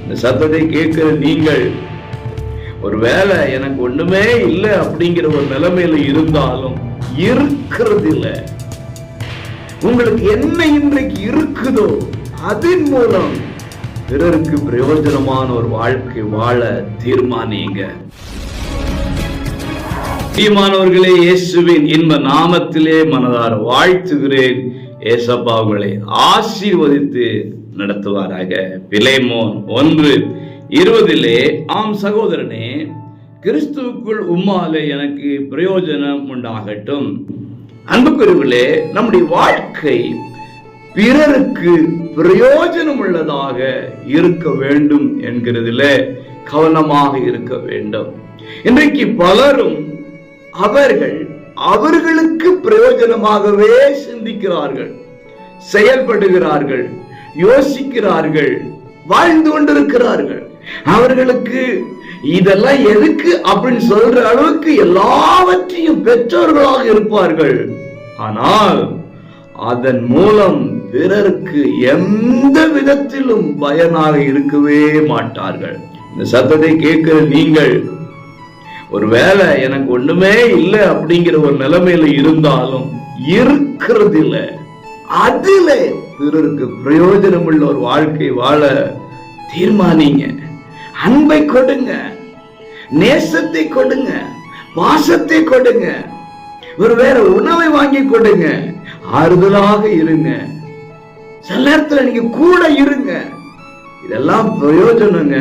இந்த சத்தத்தை கேட்கிற நீங்கள் ஒருவேளை எனக்கு ஒண்ணுமே இல்லை அப்படிங்கிற ஒரு நிலைமையில இருந்தாலும் இருக்கிறது இல்லை, உங்களுக்கு என்ன இன்றைக்கு இருக்குதோ அதன் மூலம் பிறருக்கு பிரயோஜனமான ஒரு வாழ்க்கை வாழ தீர்மானியுங்க. பிரியமானவர்களே, இயேசுவின் இன்ப நாமத்திலே மனதார வாழ்த்துகிறேன். ஏசப்பா உங்களை ஆசீர்வதித்து நடத்துவாராக. பிலேமோன் 1:20 ஆம் சகோதரனே, கிறிஸ்துவுக்குள் உம்மாலே எனக்கு பிரயோஜனம் உண்டாகட்டும். அன்புக்குரியவர்களே, நம்முடைய வாழ்க்கை பிறருக்கு பிரயோஜனம் உள்ளதாக இருக்க வேண்டும் என்கிறதுல கவனமாக இருக்க வேண்டும். இன்றைக்கு பலரும் அவர்களுக்கு பிரயோஜனமாகவே சிந்திக்கிறார்கள், செயல்படுகிறார்கள், யோசிக்கிறார்கள், வாழ்ந்து கொண்டிருக்கிறார்கள். அவர்களுக்கு இதெல்லாம் எதுக்கு அப்படின்னு சொல்ற அளவுக்கு எல்லாவற்றையும் பெற்றோர்களாக இருப்பார்கள். ஆனால் அதன் மூலம் பிறருக்கு எந்த விதத்திலும் பயனாக இருக்கவே மாட்டார்கள். இந்த சத்தத்தை கேட்கிற நீங்கள் ஒருவேளை எனக்கு ஒண்ணுமே இல்லை அப்படிங்கிற ஒரு நிலைமையில இருந்தாலும் இருக்கிறது இல்லை, அதுல பிறருக்கு பிரயோஜனம் உள்ள ஒரு வாழ்க்கை வாழ தீர்மானிங்க. அன்பை கொடுங்க, நேசத்தை கொடுங்க, பாசத்தை கொடுங்க, ஒரு வேற உணவை வாங்கி கொடுங்க, ஆறுதலாக இருங்க, சில நேரத்துல நீங்க கூட இருங்க. இதெல்லாம் பிரயோஜனங்க.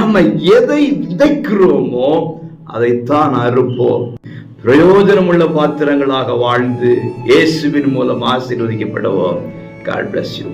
நம்ம எதை விதைக்கிறோமோ அதைத்தான் அறுப்போம். பிரயோஜனம் உள்ள பாத்திரங்களாக வாழ்ந்து இயேசுவின் மூலம் ஆசீர்வதிக்கப்படுவோம். God bless you.